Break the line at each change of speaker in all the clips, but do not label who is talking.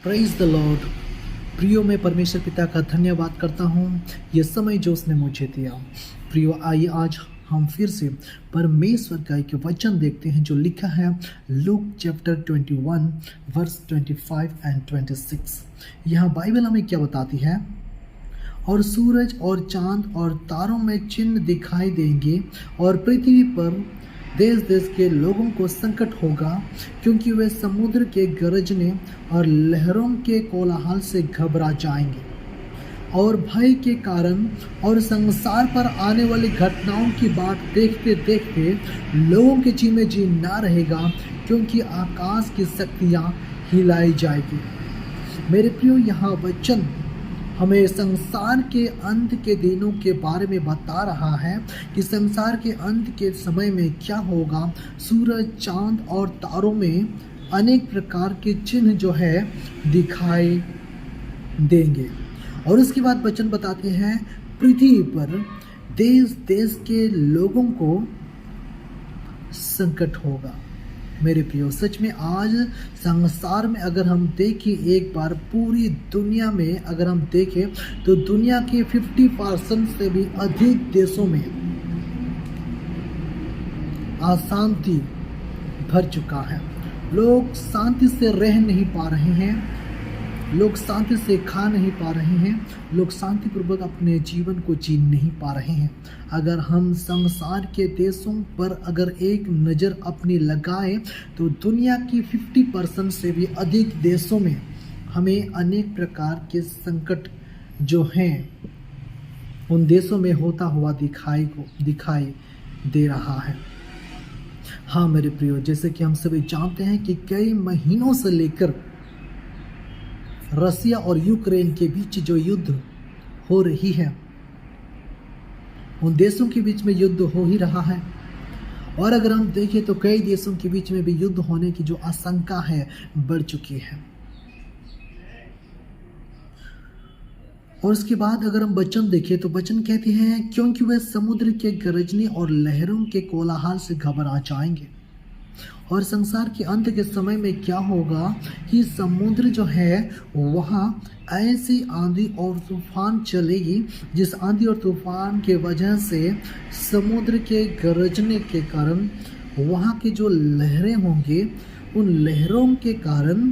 Praise the Lord. प्रियो, मैं परमेश्वर पिता का धन्यवाद करता हूँ ये समय जो उसने मुझे दिया। प्रियो, आइए आज हम फिर से परमेश्वर का एक वचन देखते हैं जो लिखा है लूक चैप्टर 21 वर्स 25 एंड 26। यहाँ बाइबल हमें क्या बताती है? और सूरज और चांद और तारों में चिन्ह दिखाई देंगे और पृथ्वी पर देश देश के लोगों को संकट होगा, क्योंकि वे समुद्र के गरजने और लहरों के कोलाहल से घबरा जाएंगे और भय के कारण और संसार पर आने वाली घटनाओं की बात देखते देखते लोगों के जी में जी ना रहेगा, क्योंकि आकाश की शक्तियाँ हिलाई जाएगी। मेरे प्रियो, यहाँ वचन हमें संसार के अंत के दिनों के बारे में बता रहा है कि संसार के अंत के समय में क्या होगा। सूरज, चांद और तारों में अनेक प्रकार के चिन्ह जो है दिखाई देंगे। और उसके बाद वचन बताते हैं पृथ्वी पर देश देश के लोगों को संकट होगा। मेरे प्रियो, सच में आज संसार में अगर हम देखें, एक बार पूरी दुनिया में अगर हम देखें तो दुनिया के 50% से भी अधिक देशों में अशांति भर चुका है। लोग शांति से रह नहीं पा रहे हैं, लोग शांति से खा नहीं पा रहे हैं, लोग शांतिपूर्वक अपने जीवन को जी नहीं पा रहे हैं। अगर हम संसार के देशों पर अगर एक नज़र अपनी लगाएं तो दुनिया की 50% से भी अधिक देशों में हमें अनेक प्रकार के संकट जो हैं उन देशों में होता हुआ दिखाई दे रहा है। हाँ मेरे प्रियो, जैसे कि हम सभी जानते हैं कि कई महीनों से लेकर रसिया और यूक्रेन के बीच जो युद्ध हो रही है, उन देशों के बीच में युद्ध हो ही रहा है। और अगर हम देखें तो कई देशों के बीच में भी युद्ध होने की जो आशंका है बढ़ चुकी है। और उसके बाद अगर हम वचन देखें तो वचन कहते हैं क्योंकि वे समुद्र के गरजने और लहरों के कोलाहल से घबरा जाएंगे। और संसार के अंत के समय में क्या होगा कि समुद्र जो है वहाँ ऐसी आंधी और तूफान चलेगी, जिस आंधी और तूफान के वजह से समुद्र के गरजने के कारण वहाँ के जो लहरें होंगे, उन लहरों के कारण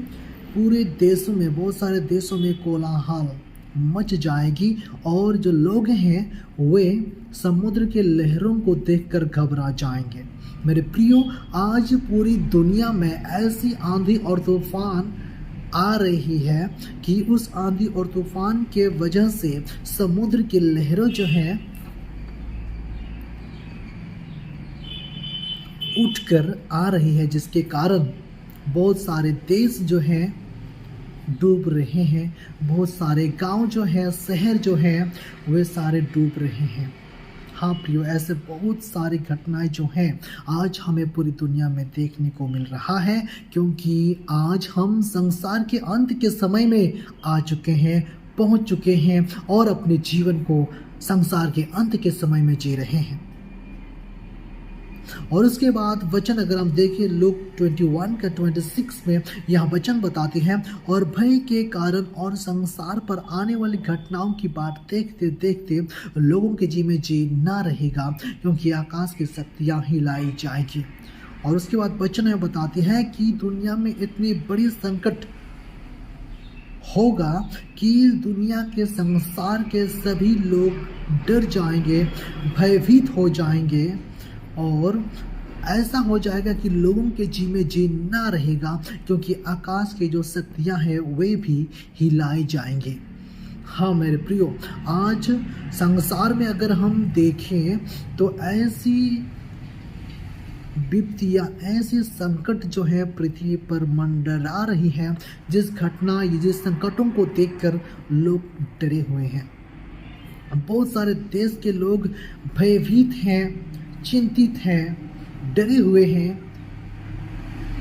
पूरे देशों में, बहुत सारे देशों में कोलाहल मच जाएगी और जो लोग हैं वे समुद्र के लहरों को देखकर घबरा जाएंगे। मेरे प्रियो, आज पूरी दुनिया में ऐसी आंधी और तूफान आ रही है कि उस आंधी और तूफान के वजह से समुद्र की लहरों जो है उठकर आ रही है, जिसके कारण बहुत सारे देश जो हैं डूब रहे हैं, बहुत सारे गांव जो है, शहर जो है, वे सारे डूब रहे हैं। हाँ प्रियो, ऐसे बहुत सारी घटनाएं जो हैं आज हमें पूरी दुनिया में देखने को मिल रहा है, क्योंकि आज हम संसार के अंत के समय में आ चुके हैं, पहुंच चुके हैं और अपने जीवन को संसार के अंत के समय में जी रहे हैं। और उसके बाद वचन अगर हम देखें लूक 21 का 26 में यहाँ वचन बताते हैं और भय के कारण और संसार पर आने वाली घटनाओं की बात देखते देखते लोगों के जी में जी ना रहेगा, क्योंकि आकाश की शक्तियाँ हिलाई जाएगी। और उसके बाद वचन में बताते हैं कि दुनिया में इतनी बड़ी संकट होगा कि दुनिया के संसार के सभी लोग डर जाएंगे, भयभीत हो जाएंगे और ऐसा हो जाएगा कि लोगों के जी में जी ना रहेगा, क्योंकि आकाश की जो शक्तियाँ हैं वे भी हिलाई जाएंगे। हाँ मेरे प्रियो, आज संसार में अगर हम देखें तो ऐसी विपत्तियाँ, ऐसे संकट जो है पृथ्वी पर मंडरा रही है, जिस संकटों को देखकर लोग डरे हुए हैं। बहुत सारे देश के लोग भयभीत हैं, चिंतित हैं, डरे हुए हैं।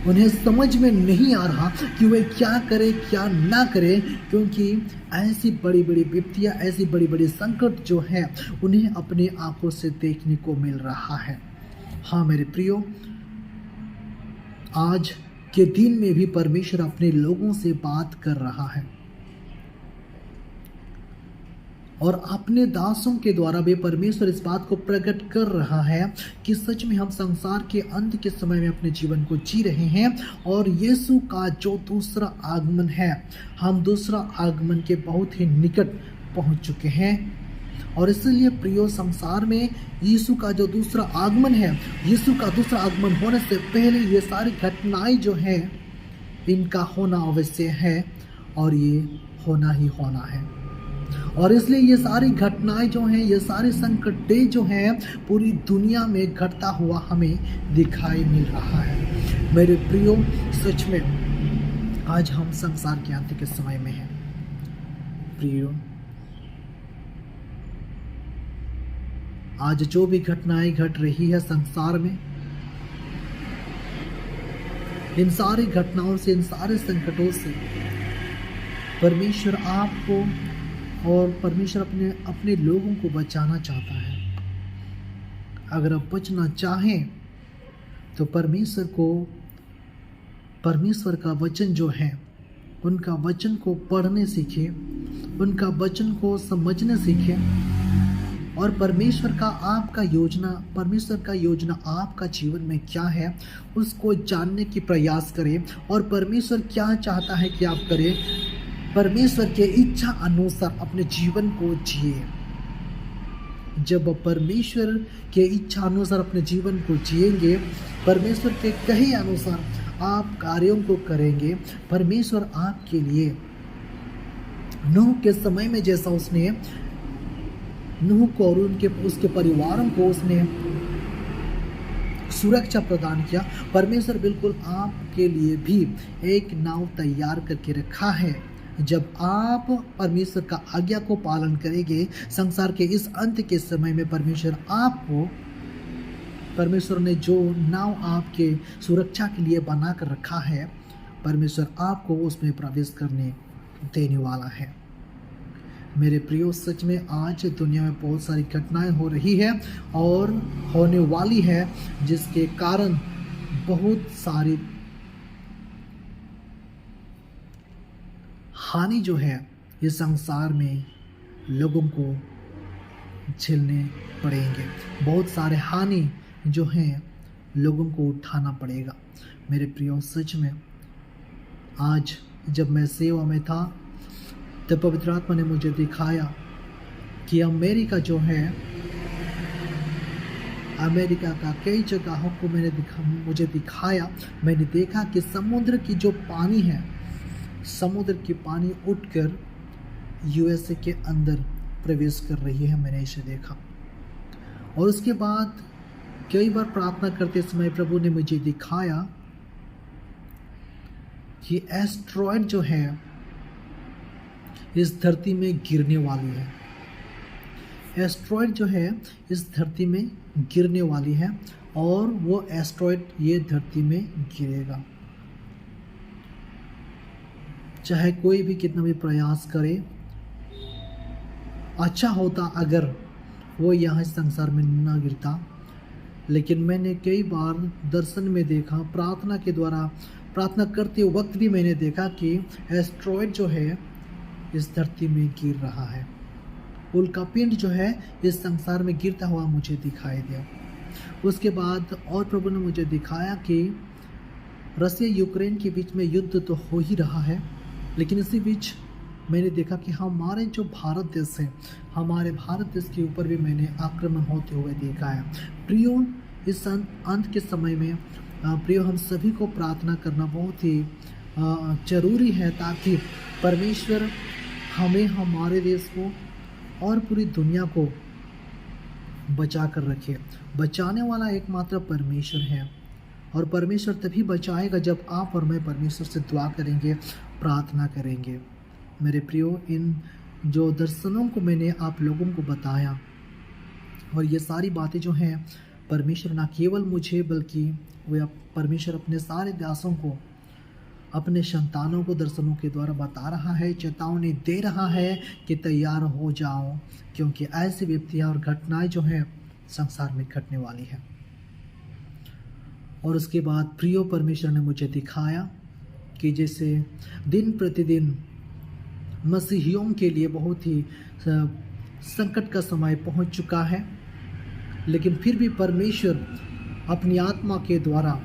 उन्हें समझ में नहीं आ रहा कि वे क्या करें क्या ना करें, क्योंकि ऐसी बड़ी बड़ी विपत्तियाँ, ऐसी बड़ी बड़ी संकट जो है उन्हें अपनी आंखों से देखने को मिल रहा है। हाँ मेरे प्रियो, आज के दिन में भी परमेश्वर अपने लोगों से बात कर रहा है और अपने दासों के द्वारा भी परमेश्वर इस बात को प्रकट कर रहा है कि सच में हम संसार के अंत के समय में अपने जीवन को जी रहे हैं और यीशु का जो दूसरा आगमन है, हम दूसरा आगमन के बहुत ही निकट पहुंच चुके हैं। और इसलिए प्रियो, संसार में यीशु का जो दूसरा आगमन है, यीशु का दूसरा आगमन होने से पहले ये सारी घटनाएं जो हैं इनका होना अवश्य है और ये होना ही होना है। और इसलिए ये सारी घटनाएं जो हैं, ये सारे संकटें जो हैं पूरी दुनिया में घटता हुआ हमें दिखाई मिल रहा है। मेरे प्रियो, सच में आज हम संसार के अंत के समय में हैं। प्रियो, आज जो भी घटनाएं घट रही है संसार में, इन सारी घटनाओं से, इन सारे संकटों से परमेश्वर आपको और परमेश्वर अपने लोगों को बचाना चाहता है। अगर आप बचना चाहें तो परमेश्वर का वचन जो है, उनका वचन को पढ़ने सीखें, उनका वचन को समझने सीखें और परमेश्वर का योजना आपका जीवन में क्या है उसको जानने की प्रयास करें और परमेश्वर क्या चाहता है कि आप करें, परमेश्वर के इच्छा अनुसार अपने जीवन को जिए। जब परमेश्वर के इच्छा अनुसार अपने जीवन को जिएंगे, परमेश्वर के कहे अनुसार आप कार्यों को करेंगे, परमेश्वर आपके लिए नूह के समय में जैसा उसने नूह को और उसके परिवारों को उसने सुरक्षा प्रदान किया, परमेश्वर बिल्कुल आपके लिए भी एक नाव तैयार करके रखा है। जब आप परमेश्वर का आज्ञा को पालन करेंगे, संसार के इस अंत के समय में परमेश्वर ने जो नाव आपके सुरक्षा के लिए बना कर रखा है, परमेश्वर आपको उसमें प्रवेश करने देने वाला है। मेरे प्रियो, सच में आज दुनिया में बहुत सारी घटनाएं हो रही है और होने वाली है, जिसके कारण बहुत सारी हानि जो है इस संसार में लोगों को झेलने पड़ेंगे। बहुत सारे हानि जो हैं लोगों को उठाना पड़ेगा। मेरे प्रियो, सच में आज जब मैं सेवा में था तब पवित्र आत्मा ने मुझे दिखाया कि अमेरिका जो है, अमेरिका का कई जगहों को मुझे दिखाया। मैंने देखा कि समुद्र की जो पानी है, समुद्र की पानी उठकर यूएसए के अंदर प्रवेश कर रही है। मैंने इसे देखा और उसके बाद कई बार प्रार्थना करते समय प्रभु ने मुझे दिखाया कि एस्ट्रॉयड जो है इस धरती में गिरने वाली है। एस्ट्रॉयड जो है इस धरती में गिरने वाली है और वो एस्ट्रॉयड ये धरती में गिरेगा। चाहे कोई भी कितना भी प्रयास करे, अच्छा होता अगर वो यहाँ इस संसार में न गिरता, लेकिन मैंने कई बार दर्शन में देखा, प्रार्थना के द्वारा प्रार्थना करते वक्त भी मैंने देखा कि एस्ट्रॉयड जो है इस धरती में गिर रहा है। उल्कापिंड जो है इस संसार में गिरता हुआ मुझे दिखाई दिया। उसके बाद और प्रभु ने मुझे दिखाया कि रसिया यूक्रेन के बीच में युद्ध तो हो ही रहा है, लेकिन इसी बीच मैंने देखा कि हमारे जो भारत देश है, हमारे भारत देश के ऊपर भी मैंने आक्रमण होते हुए देखा है। प्रियो, इस अंत के समय में प्रियो, हम सभी को प्रार्थना करना बहुत ही जरूरी है ताकि परमेश्वर हमें, हमारे देश को और पूरी दुनिया को बचा कर रखे। बचाने वाला एकमात्र परमेश्वर है और परमेश्वर तभी बचाएगा जब आप और मैं परमेश्वर से दुआ करेंगे, प्रार्थना करेंगे। मेरे प्रियो, इन जो दर्शनों को मैंने आप लोगों को बताया और ये सारी बातें जो हैं, परमेश्वर ना केवल मुझे बल्कि वे परमेश्वर अपने सारे दासों को, अपने संतानों को दर्शनों के द्वारा बता रहा है, चेतावनी दे रहा है कि तैयार हो जाओ, क्योंकि ऐसी विपत्तियाँ और घटनाएं जो हैं संसार में घटने वाली है। और उसके बाद प्रियो परमेश्वर ने मुझे दिखाया कि जैसे दिन प्रतिदिन मसीहियों के लिए बहुत ही संकट का समय पहुंच चुका है, लेकिन फिर भी परमेश्वर अपनी आत्मा के द्वारा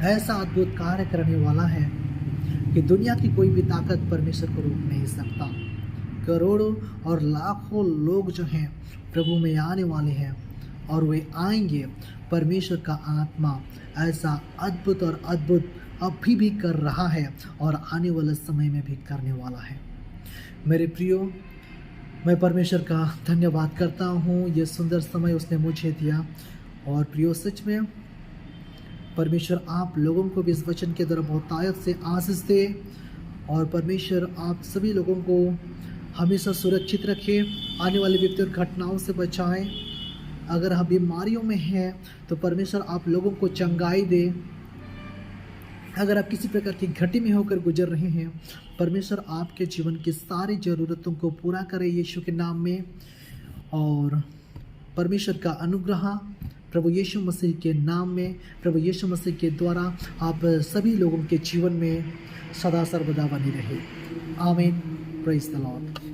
ऐसा अद्भुत कार्य करने वाला है कि दुनिया की कोई भी ताकत परमेश्वर को रोक नहीं सकता। करोड़ों और लाखों लोग जो हैं प्रभु में आने वाले हैं और वे आएंगे। परमेश्वर का आत्मा ऐसा अद्भुत और अद्भुत अभी भी कर रहा है और आने वाले समय में भी करने वाला है। मेरे प्रियो, मैं परमेश्वर का धन्यवाद करता हूँ, ये सुंदर समय उसने मुझे दिया। और प्रियो, सच में परमेश्वर आप लोगों को भी इस वचन के द्वारा बहुतायत से आशीष दे और परमेश्वर आप सभी लोगों को हमेशा सुरक्षित रखे, आने वाले विपत्ति और घटनाओं से बचाएं। अगर आप बीमारियों में हैं तो परमेश्वर आप लोगों को चंगाई दे। अगर आप किसी प्रकार की घटी में होकर गुजर रहे हैं, परमेश्वर आपके जीवन की सारी ज़रूरतों को पूरा करे यीशु के नाम में। और परमेश्वर का अनुग्रह प्रभु यीशु मसीह के नाम में, प्रभु यीशु मसीह के द्वारा आप सभी लोगों के जीवन में सदा सर्वदा बनी रहे। आमीन। Praise the Lord.